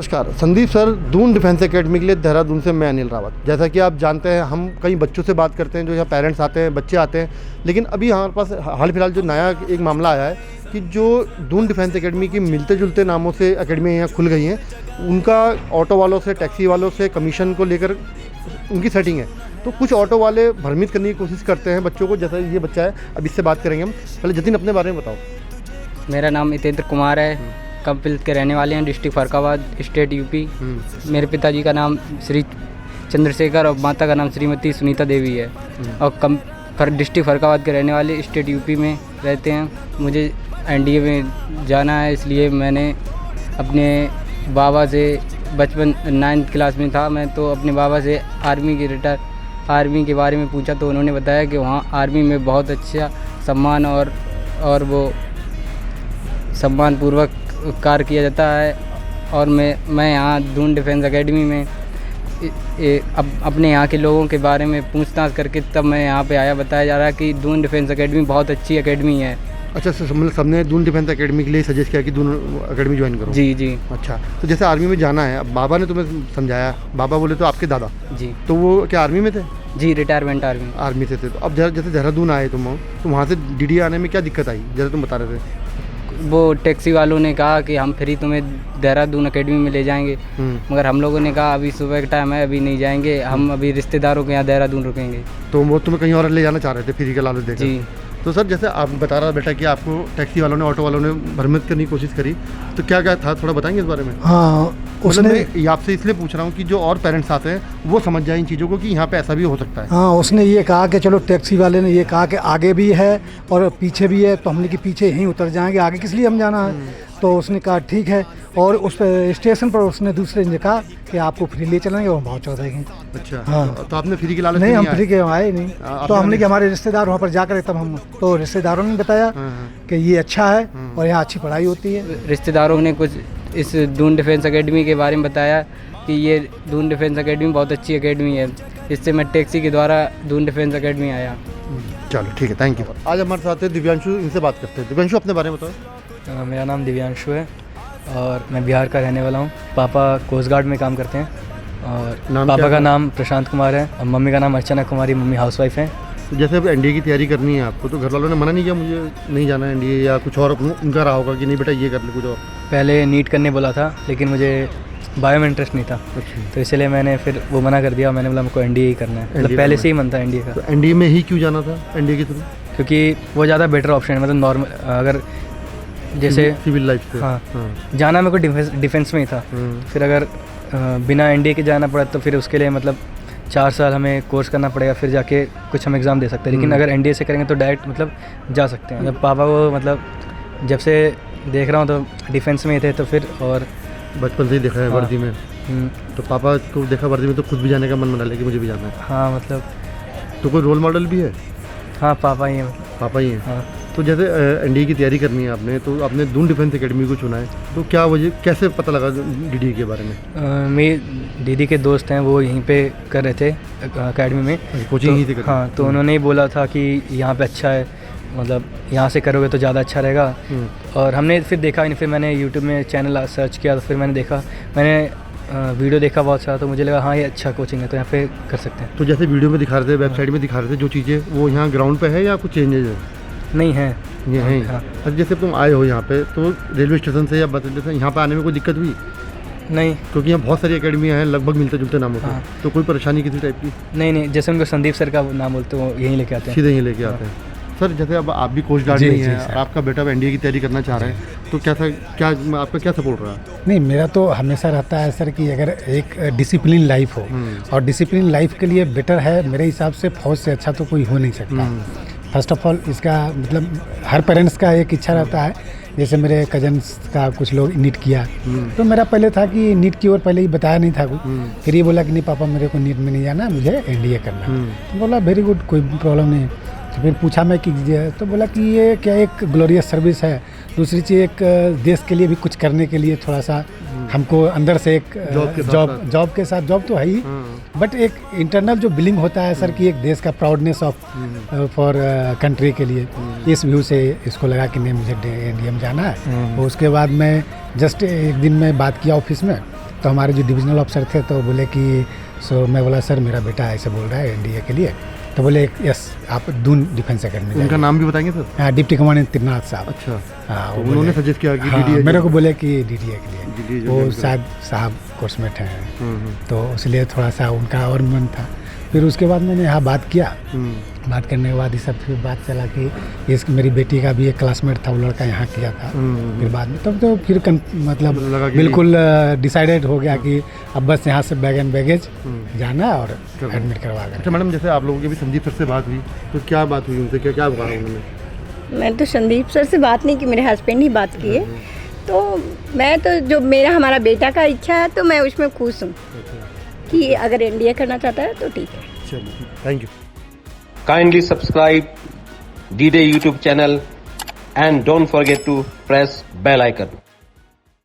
नमस्कार Sandeep sir, Doon defence academy के लिए देहरादून से मैं अनिल रावत। जैसा कि आप जानते हैं, हम कई बच्चों से बात करते हैं, जो यहाँ पेरेंट्स आते हैं, बच्चे आते हैं। लेकिन अभी हमारे पास हाल फिलहाल जो नया एक मामला आया है कि जो दून डिफेंस एकेडमी की मिलते जुलते नामों से एकेडमी यहाँ खुल गई हैं, उनका ऑटो वालों से, टैक्सी वालों से कमीशन को लेकर उनकी सेटिंग है। तो कुछ ऑटो वाले भ्रमित करने की कोशिश करते हैं बच्चों को, जैसा ये बच्चा है। अब इससे बात करेंगे हम। पहले जतिन, अपने बारे में बताओ। मेरा नाम हितेंद्र कुमार है, कपिल के रहने वाले हैं, डिस्ट्रिक्ट फरकाबाद, स्टेट यूपी। मेरे पिताजी का नाम श्री चंद्रशेखर और माता का नाम श्रीमती सुनीता देवी है। और डिस्ट्रिक्ट फरकाबाद के रहने वाले, स्टेट यूपी में रहते हैं। मुझे एनडीए में जाना है, इसलिए मैंने अपने बाबा से बचपन 9th क्लास में था मैं, तो अपने बाबा से आर्मी के बारे में पूछा, तो उन्होंने बताया कि वहाँ आर्मी में बहुत अच्छा सम्मान और वो सम्मानपूर्वक कार्य किया जाता है। और मैं यहाँ दून डिफेंस एकेडमी में अपने यहाँ के लोगों के बारे में पूछताछ करके तब मैं यहाँ पे आया। बताया जा रहा है कि दून डिफेंस एकेडमी बहुत अच्छी एकेडमी है। अच्छा, मतलब सबने दून डिफेंस एकेडमी के लिए सजेस्ट किया कि दून एकेडमी ज्वाइन करो? जी जी। अच्छा, तो जैसे आर्मी में जाना है, अब बाबा ने तुम्हें समझाया, बाबा बोले तो आपके दादा जी, तो वो क्या आर्मी में थे? जी, रिटायरमेंट आर्मी से थे। तो अब जैसे देहरादून आए तुम, तो वहाँ से डीडी आने में क्या दिक्कत आई, जैसे तुम बता रहे थे? वो टैक्सी वालों ने कहा कि हम फ्री तुम्हें देहरादून एकेडमी में ले जाएंगे, मगर हम लोगों ने कहा अभी सुबह का टाइम है, अभी नहीं जाएंगे, हम अभी रिश्तेदारों के यहाँ देहरादून रुकेंगे। तो वो तुम्हें कहीं और ले जाना चाह रहे थे फ्री का लालच देकर? जी। तो सर, जैसे आप बता रहा बेटा कि आपको टैक्सी वालों ने, ऑटो वालों ने भ्रमित करने की कोशिश करी, तो क्या क्या था, थोड़ा बताएंगे इस बारे में? हाँ, उसने मैं आपसे इसलिए पूछ रहा हूँ कि जो और पेरेंट्स आते हैं वो समझ जाए इन चीज़ों को कि यहाँ पे ऐसा भी हो सकता है। हाँ, उसने ये कहा कि चलो, टैक्सी वाले ने ये कहा कि आगे भी है और पीछे भी है, तो हमने कि पीछे यहीं उतर जाएंगे, आगे किस लिए हम जाना है। तो उसने कहा ठीक है, और उस स्टेशन पर उसने दूसरे ने कहा कि आपको फ्री ले चलेंगे, वो पहुँचा देंगे। अच्छा। हाँ, तो आपने फ्री के लालच नहीं, हम फ्री के आए नहीं। तो हमने कि हमारे रिश्तेदार वहाँ पर जाकर, तब हम तो रिश्तेदारों ने बताया कि ये अच्छा है और यहाँ अच्छी पढ़ाई होती है। रिश्तेदारों ने कुछ इस दून डिफेंस एकेडमी के बारे में बताया कि ये दून डिफेंस एकेडमी बहुत अच्छी एकेडमी है, इससे मैं टैक्सी के द्वारा दून डिफेंस एकेडमी आया। चलो ठीक है, थैंक यू। आज हमारे साथ है दिव्यांशु, इनसे बात करते हैं। दिव्यांशु, अपने बारे में बताओ। मेरा नाम दिव्यांशु है और मैं बिहार का रहने वाला हूँ। पापा कोस्ट गार्ड में काम करते हैं और पापा का नाम प्रशांत कुमार है और मम्मी का नाम अर्चना कुमारी, मम्मी हाउसवाइफ हैं। तो जैसे अब एनडीए की तैयारी करनी है आपको, तो घर वालों ने मना नहीं किया मुझे नहीं जाना है एनडीए, या कुछ और उनका रहा होगा कि नहीं बेटा ये कर ले कुछ और? पहले नीट करने बोला था, लेकिन मुझे बायो में इंटरेस्ट नहीं था। अच्छा। तो इसलिए मैंने फिर वो मना कर दिया। मैंने बोला मुझको एनडीए ही करना है, मतलब पहले से ही मन था एनडीए का। तो एनडीए में ही क्यों जाना था, एनडीए के थ्रू? क्योंकि वो ज़्यादा बेटर ऑप्शन है, मतलब नॉर्मल अगर जैसे सिविल लाइफ से। हाँ, जाना मेरे को डिफेंस में ही था। फिर अगर बिना एनडीए के जाना पड़ा तो फिर उसके लिए मतलब 4 साल हमें कोर्स करना पड़ेगा, फिर जाके कुछ हम एग्ज़ाम दे सकते हैं। लेकिन अगर एनडीए से करेंगे तो डायरेक्ट मतलब जा सकते हैं। मतलब पापा को मतलब जब से देख रहा हूँ तो डिफेंस में ही थे, तो फिर और बचपन से ही देखा है वर्दी में। तो पापा को देखा वर्दी में तो खुद भी जाने का मन बना ले कि मुझे भी जाना है। हाँ, मतलब तो कोई रोल मॉडल भी है? हाँ, पापा ही हैं। पापा ही हैं। हाँ। तो जैसे एनडीए की तैयारी करनी है आपने, तो आपने दून डिफेंस एकेडमी को चुना है, तो क्या वजह, कैसे पता लगा डीडी के बारे में? मेरी दीदी के दोस्त हैं, वो यहीं पे कर रहे थे एकेडमी में, कोचिंग यहीं से कर। हाँ, तो उन्होंने ही बोला था कि यहाँ पे अच्छा है, मतलब यहाँ से करोगे तो ज़्यादा अच्छा रहेगा। और हमने फिर देखा, फिर मैंने यूट्यूब में चैनल सर्च किया, तो फिर मैंने देखा, मैंने वीडियो देखा बहुत सारा, तो मुझे लगा हाँ ये अच्छा कोचिंग है, तो यहाँ पे कर सकते हैं। तो जैसे वीडियो में दिखा रहे थे, वेबसाइट में दिखा रहे थे जो चीज़ें, वो यहाँ ग्राउंड पे है या कुछ चेंजेज है? नहीं है, ये है। हाँ। अच्छा, जैसे तुम आए हो यहाँ पे, तो रेलवे स्टेशन से या बस अड्डे से यहाँ पे आने में कोई दिक्कत हुई? नहीं, क्योंकि यहाँ बहुत सारी एकेडमियाँ हैं लगभग मिलते जुलते नामों से। हाँ। तो कोई परेशानी किसी टाइप की? नहीं, जैसे उनको संदीप सर का नाम बोलते हो यहीं लेके आते हैं, सीधे यहीं लेके आते हैं। सर, जैसे अब आप भी कोस्ट गार्ड में ही हैं, आपका बेटा एनडीए की तैयारी करना चाह रहे हैं, तो क्या आपका क्या सपोर्ट रहा? नहीं, मेरा तो हमेशा रहता है सर कि अगर एक डिसिप्लिन लाइफ हो, और डिसिप्लिन लाइफ के लिए बेटर है मेरे हिसाब से फौज से अच्छा तो कोई हो नहीं सकता। फर्स्ट ऑफ ऑल इसका मतलब हर पेरेंट्स का एक इच्छा रहता है। जैसे मेरे कजन्स का कुछ लोग नीट किया, तो मेरा पहले था कि नीट की ओर पहले ही बताया नहीं था कोई। फिर ये बोला कि नहीं पापा, मेरे को नीट में नहीं जाना, मुझे एनडीए करना है। तो बोला वेरी गुड, कोई प्रॉब्लम नहीं। तो फिर पूछा मैं कि तो बोला कि ये क्या एक ग्लोरियस सर्विस है, दूसरी चीज़ एक देश के लिए भी कुछ करने के लिए थोड़ा सा हमको अंदर से एक जॉब के साथ जॉब तो है ही, बट एक इंटरनल जो बिलिंग होता है सर कि एक देश का प्राउडनेस ऑफ फॉर कंट्री के लिए, इस व्यू से इसको लगा कि नहीं मुझे एनडीए में जाना है। और उसके बाद मैं जस्ट एक दिन में बात किया ऑफिस में, तो हमारे जो डिविजनल ऑफिसर थे तो बोले कि सो मैं बोला सर मेरा बेटा ऐसे बोल रहा है एनडीए के लिए, तो बोले यस आप दून डिफेंस अकेडमी उनका नाम भी बताएंगे सर? हाँ, डिप्टी कमांडेंट त्रिनाथ साहब। अच्छा, हाँ, तो वो उन्होंने बोले- सजेस्ट किया कि हाँ, DDA मेरे को बोले कि डीडीए के लिए, DDA वो join शायद साहब कोर्समेट हैं, हम्म, तो इसलिए थोड़ा सा उनका और मन था। फिर उसके बाद मैंने यहाँ बात किया, हम्म, बात करने के बाद ये सब फिर बात चला कि इस मेरी बेटी का भी एक क्लासमेट था, वो लड़का यहाँ किया था। फिर बाद में तब तो फिर मतलब लगा कि- बिल्कुल डिसाइडेड हो गया कि अब बस यहाँ से बैग एंड बैगेज जाना और चलो। एडमिट करवा कर। अच्छा मैडम, जैसे आप लोगों की भी संदीप सर से बात हुई, तो क्या बात हुई उनसे, क्या क्या कहा उन्होंने? मैं तो संदीप सर से बात नहीं की, मेरे हस्बैंड ही बात किए। तो मैं तो जो हमारा बेटा का इच्छा है तो मैं उसमें खुश हूँ कि अगर एनडीए करना चाहता है तो ठीक है। चलो, thank you. Kindly subscribe D-Day YouTube channel and don't forget to press bell icon.